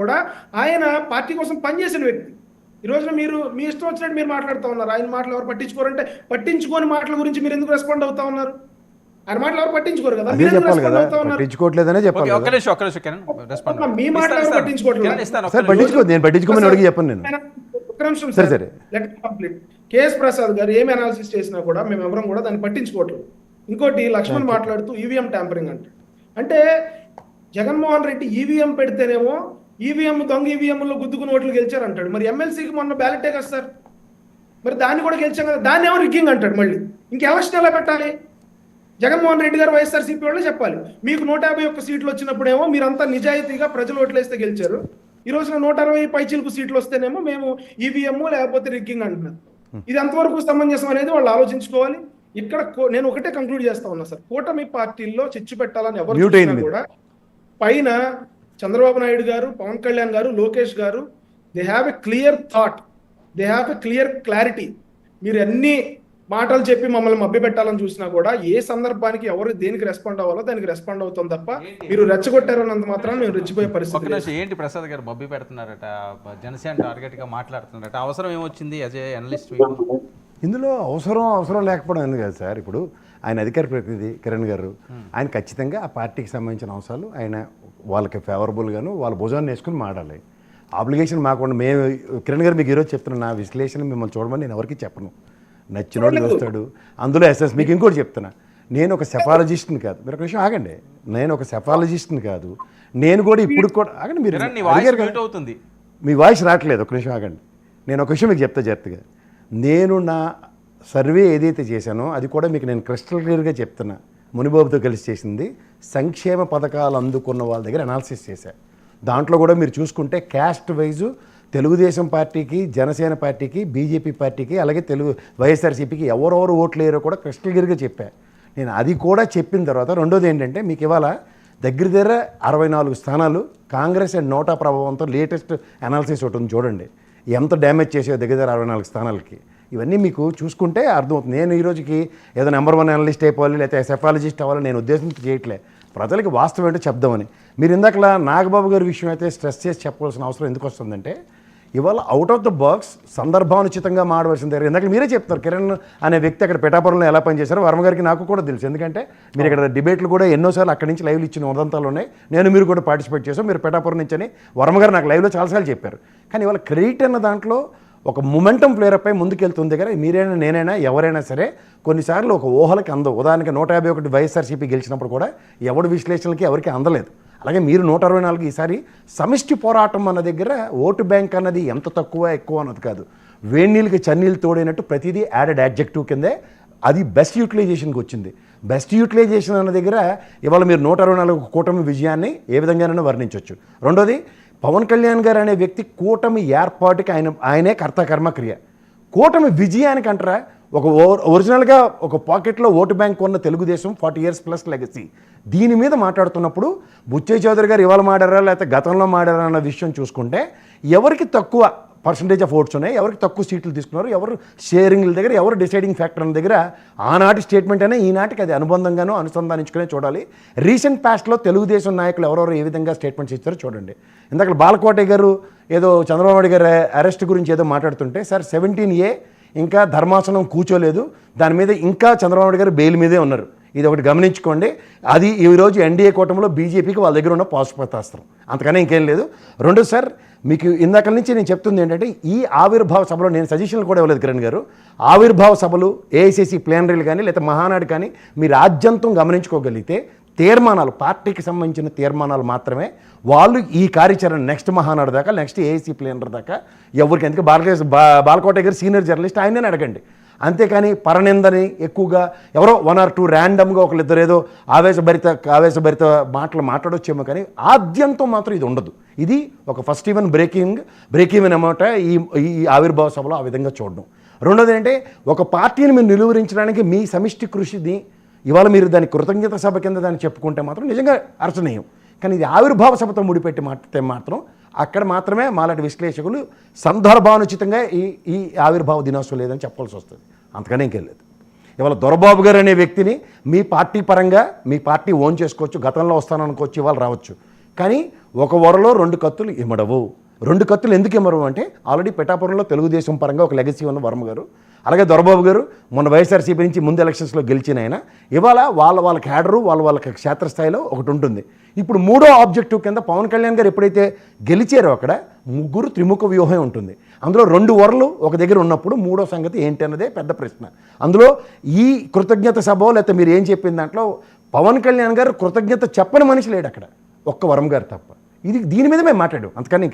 కూడా ఆయన పార్టీ కోసం పనిచేసిన వ్యక్తి. ఈ రోజున మీరు మీ ఇష్టం వచ్చినట్టు మీరు మాట్లాడుతూ ఉన్నారు. ఆయన మాటలు ఎవరు పట్టించుకోరంటే పట్టించుకోని మాటల గురించి మీరు ఎందుకు రెస్పాండ్ అవుతా ఉన్నారు? ఆయన మాటలు ఎవరు పట్టించుకోరు కదా, అదే మీరు ఎందుకు చెప్పాలి రెస్పాండ్ కదా, అవుతా ఉన్నారు? పట్టించుకోవట్లేదనే చెప్పాలి ఓకే, కదా. ఒక్క నిమిషం కిరణ్ రెస్పాండ్. మీ మాటలు ఎవరు పట్టించుకోవట్లేదు. సార్ పట్టించుకో, నేను పట్టించుకోమని అడిగి చెప్పను నేను. ఒక్క నిమిషం సరే సార్, సరే. Let me complete. KS Prasad గారు ఏమి అనాలిసిస్ చేసినా కూడా మేము ఎవరం కూడా దాన్ని పట్టించుకోవట్లేదు. ఇంకోటి లక్ష్మణ్ మాట్లాడుతూ ఈవీఎం ట్యాంపరింగ్ అంటే జగన్మోహన్ రెడ్డి ఈవీఎం పెడితేనేమో ఈవీఎం దొంగ ఈవీఎంలో గుద్దుకుని ఓట్లు గెలిచారంటాడు. మరి ఎమ్మెల్సీకి మొన్న బ్యాలెటే కదా సార్, మరి దాన్ని కూడా గెలిచాం కదా, దాన్ని ఏమో రిగ్గింగ్ అంటాడు. మళ్ళీ ఇంక ఎలక్షన్ ఎలా పెట్టాలి? జగన్మోహన్ రెడ్డి గారు వైఎస్ఆర్సీపీ వాళ్ళు చెప్పాలి. మీకు 151 సీట్లు వచ్చినప్పుడేమో మీరంతా నిజాయితీగా ప్రజలు ఓట్లేస్తే గెలిచారు. ఈ రోజున 160 పైచీలకు సీట్లు వస్తేనేమో మేము ఈవీఎం లేకపోతే రిగ్గింగ్ అంటున్నారు. ఇది ఎంతవరకు సమంజసం అనేది వాళ్ళు ఆలోచించుకోవాలి. ఇక్కడ నేను ఒకటే కంక్లూడ్ చేస్తా ఉన్నా సార్, కూటమి పార్టీల్లో చిచ్చు పెట్టాలని ఎవరు చూసినా కూడా పైన చంద్రబాబు నాయుడు గారు, పవన్ కళ్యాణ్ గారు, లోకేష్ గారు, they have a clear thought, they have a clear clarity. మీరు అన్ని మాటలు చెప్పి మమ్మల్ని మభ్యపెట్టాలని చూసినా కూడా ఏ సందర్భానికి ఎవరు దేనికి రెస్పాండ్ అవ్వాలో దానికి రెస్పాండ్ అవుతాం తప్ప మీరు రెచ్చగొట్టారన్నంత మాత్రం మేము రెచ్చిపోయే పరిస్థితి. ఏంటి ప్రసాద్ గారు మభ్య పెడుతున్నారట, జనసేన టార్గెట్ గా మాట్లాడుతున్నారట, అవసరం ఏమొచ్చింది యాజ్ ఏ అనలిస్ట్? ఇందులో అవసరం లేకపోవడం ఎందుకు కదా సార్. ఇప్పుడు ఆయన అధికార ప్రతినిధి కిరణ్ గారు, ఆయన ఖచ్చితంగా ఆ పార్టీకి సంబంధించిన అంశాలు ఆయన వాళ్ళకి ఫేవరబుల్గాను వాళ్ళ భుజాన్ని వేసుకుని మాట్లాడాలి. ఆబ్లిగేషన్ మాకుండా మేము కిరణ్ గారు మీకు ఈరోజు చెప్తున్నాను, నా విశ్లేషణ మిమ్మల్ని చూడమని నేను ఎవరికి చెప్పను. నచ్చినోడు చూస్తాడు అందులో ఎస్ఎస్. మీకు ఇంకోటి చెప్తున్నా, నేను ఒక సెఫాలజిస్ట్ని కాదు. మీరు ఒక విషయం ఆగండి, నేను ఒక సెఫాలజిస్ట్ని కాదు. నేను కూడా ఇప్పుడు కూడా ఆగండి, మీరు అవుతుంది మీ వాయిస్ రావట్లేదు, ఒక నిమిషం ఆగండి. నేను ఒక విషయం మీకు చెప్తా జాగ్రత్తగా. నేను నా సర్వే ఏదైతే చేశానో అది కూడా మీకు నేను క్రిస్టల్ క్లియర్గా చెప్తున్నా. మునిబాబుతో కలిసి చేసింది సంక్షేమ పథకాలు అందుకున్న వాళ్ళ దగ్గర అనాలిసిస్ చేశా. దాంట్లో కూడా మీరు చూసుకుంటే క్యాస్ట్ వైజు తెలుగుదేశం పార్టీకి, జనసేన పార్టీకి, బీజేపీ పార్టీకి, అలాగే వైఎస్ఆర్సీపీకి ఎవరెవరు ఓట్లు వేయరో కూడా క్రిస్టల్ క్లియర్గా చెప్పా. నేను అది కూడా చెప్పిన తర్వాత రెండోది ఏంటంటే, మీకు ఇవాళ దగ్గర 64 స్థానాలు కాంగ్రెస్ అండ్ నోటా ప్రభావంతో లేటెస్ట్ అనాలిసిస్ ఒకటి ఉంది చూడండి, ఎంత డ్యామేజ్ చేసే దగ్గర 64 స్థానాలకి. ఇవన్నీ మీకు చూసుకుంటే అర్థమవుతుంది. నేను ఈ రోజుకి ఏదో నెంబర్ 1 అనలిస్ట్ అయిపోవాలి లేకపోతే సెఫాలజిస్ట్ అవ్వాలి నేను ఉద్దేశంతో చేయట్లే. ప్రజలకి వాస్తవం ఏంటో చెప్దామని. మీరు ఇందాకలా నాగబాబు గారి విషయం అయితే స్ట్రెస్ చేసి చెప్పవలసిన అవసరం ఎందుకు వస్తుందంటే, ఇవాళ అవుట్ ఆఫ్ ద బాక్స్ సందర్భానుచితంగా మాడవలసిన దగ్గర ఇందాక మీరే చెప్తారు. కిరణ్ అనే వ్యక్తి అక్కడ పిఠాపురంలో ఎలా పనిచేశారో వర్మ గారికి నాకు కూడా తెలుసు. ఎందుకంటే మీరు ఇక్కడ డిబేట్లు కూడా ఎన్నోసార్లు అక్కడి నుంచి లైవ్లు ఇచ్చిన ఉదంతాలు ఉన్నాయి. మీరు కూడా పార్టిసిపేట్ చేశారు. మీరు పిఠాపురం నుంచి అని వర్మ గారు నాకు లైవ్లో చాలాసార్లు చెప్పారు. కానీ ఇవాళ క్రెడిట్ అన్న దాంట్లో ఒక మొమెంటం ఫ్లేరప్ అయి ముందుకెళ్తుంది దగ్గర మీరైనా నేనైనా ఎవరైనా సరే కొన్నిసార్లు ఒక ఊహలకి అందవు. ఉదాహరణకి 151 వైఎస్ఆర్సీపీ గెలిచినప్పుడు కూడా ఎవడి విశ్లేషణలకి ఎవరికి అందలేదు. అలాగే మీరు 164 ఈసారి సమిష్టి పోరాటం అన్న దగ్గర ఓటు బ్యాంక్ అన్నది ఎంత తక్కువ ఎక్కువ అన్నది కాదు. వేణీళ్ళకి చన్నీళ్ళు తోడైనట్టు ప్రతిదీ యాడెడ్ యాడ్జెక్టివ్ కిందే అది బెస్ట్ యూటిలైజేషన్కి వచ్చింది. బెస్ట్ యూటిలైజేషన్ అన్న దగ్గర ఇవాళ మీరు 164 కూటమి విజయాన్ని ఏ విధంగానైనా వర్ణించవచ్చు. రెండోది పవన్ కళ్యాణ్ గారు అనే వ్యక్తి కూటమి ఏర్పాటుకి ఆయనే కర్త కర్మక్రియ. కూటమి విజయానికి అంటారా ఒక ఒరిజినల్గా ఒక పాకెట్లో ఓటు బ్యాంక్ ఉన్న తెలుగుదేశం 40 years ప్లస్ లెగసీ దీని మీద మాట్లాడుతున్నప్పుడు బుచ్చయ్య చౌదరి గారు ఇవాళ మాడారా లేకపోతే గతంలో మాడారా అన్న విషయం చూసుకుంటే ఎవరికి తక్కువ పర్సంటేజ్ ఆఫ్ ఓట్స్ ఉన్నాయి, ఎవరికి తక్కువ సీట్లు తీసుకున్నారు, ఎవరు షేరింగ్ల దగ్గర ఎవరు డిసైడింగ్ ఫ్యాక్టర్ అన్న దగ్గర ఆనాటి స్టేట్మెంట్ అయినా ఈనాటికి అది అనుబంధంగానూ అనుసంధానించుకునే చూడాలి. రీసెంట్ పాస్ట్లో తెలుగుదేశం నాయకులు ఎవరెవరు ఏ విధంగా స్టేట్మెంట్స్ ఇచ్చారో చూడండి. ఇందాక బాలకోటయ్య గారు ఏదో చంద్రబాబు నాయుడు గారు అరెస్ట్ గురించి ఏదో మాట్లాడుతుంటే, సార్ 17A ఇంకా ధర్మాసనం కూర్చోలేదు, దాని మీద ఇంకా చంద్రబాబు నాయుడు గారు బెయిల్ మీదే ఉన్నారు. ఇది ఒకటి గమనించుకోండి. అది ఈరోజు ఎన్డీఏ కూటమిలో బీజేపీకి వాళ్ళ దగ్గర ఉన్న పాశుపతాస్త్రం, అంతకన్నా ఇంకేం లేదు. రెండు సార్ మీకు ఇందాక నుంచి నేను చెప్తుంది ఏంటంటే, ఈ ఆవిర్భావ సభలో నేను సజెషన్లు కూడా ఇవ్వలేదు కిరణ్ గారు. ఆవిర్భావ సభలు ఏఐసీసీ ప్లేనరీలు కానీ లేదా మహానాడు కానీ మీరు ఆద్యంతం గమనించుకోగలిగితే తీర్మానాలు పార్టీకి సంబంధించిన తీర్మానాలు మాత్రమే వాళ్ళు ఈ కార్యాచరణ నెక్స్ట్ మహానాడు దాకా నెక్స్ట్ ఏఐసీ ప్లేనర్ దాకా ఎవరికి, ఎందుకంటే బాలకోటయ్య గారు సీనియర్ జర్నలిస్ట్, ఆయననే అడగండి. అంతేకాని పరనిందని ఎక్కువగా ఎవరో 1 or 2 ర్యాండమ్గా ఒకళ్ళిద్దరు ఏదో ఆవేశభరిత మాటలు మాట్లాడొచ్చేమో కానీ ఆద్యంతం మాత్రం ఇది ఉండదు. ఇది ఒక ఫస్ట్ బ్రేక్ ఈవెన్ అమౌంట్ ఈ ఆవిర్భావ సభలో ఆ విధంగా చూడడం. రెండోది ఏంటంటే, ఒక పార్టీని మీరు నిలువరించడానికి మీ సమిష్టి కృషిని ఇవాళ మీరు దాని కృతజ్ఞత సభ కింద దాన్ని చెప్పుకుంటే మాత్రం నిజంగా అర్చనీయం. కానీ ఇది ఆవిర్భావ సభతో ముడిపెట్టి మాట్లాడితే మాత్రం అక్కడ మాత్రమే మాలాంటి విశ్లేషకులు సందర్భానుచితంగా ఈ ఆవిర్భావ దినోత్సవం లేదని చెప్పాల్సి వస్తుంది, అంతకనే ఇంకేం లేదు. ఇవాళ దొరబాబు గారు అనే వ్యక్తిని మీ పార్టీ పరంగా మీ పార్టీ ఓన్ చేసుకోవచ్చు, గతంలో వస్తాననుకోవచ్చు, ఇవాళ రావచ్చు. కానీ ఒక వరలో 2 కత్తులు ఇమ్మడవు. 2 కత్తులు ఎందుకు ఇమ్మరు అంటే ఆల్రెడీ పిఠాపురంలో తెలుగుదేశం పరంగా ఒక లెగసీ ఉన్న వర్మ గారు, అలాగే దొరబాబు గారు మొన్న వైఎస్ఆర్సీపీ నుంచి ముందు ఎలక్షన్స్లో గెలిచిన ఆయన, ఇవాళ వాళ్ళ క్యాడరు వాళ్ళ క్షేత్రస్థాయిలో ఒకటి ఉంటుంది. ఇప్పుడు 3వ ఆబ్జెక్టివ్ కింద పవన్ కళ్యాణ్ గారు ఎప్పుడైతే గెలిచారో అక్కడ 3 త్రిముఖ వ్యూహం ఉంటుంది. అందులో 2 వరలు ఒక దగ్గర ఉన్నప్పుడు 3వ సంగతి ఏంటి అన్నదే పెద్ద ప్రశ్న. అందులో ఈ కృతజ్ఞత సభ లేకపోతే మీరు ఏం చెప్పిన దాంట్లో పవన్ కళ్యాణ్ గారు కృతజ్ఞత చెప్పని మనిషి లేడు అక్కడ, ఒక్క వరం గారు తప్ప. దీని మీద మేము మాట్లాడాం, అంతకని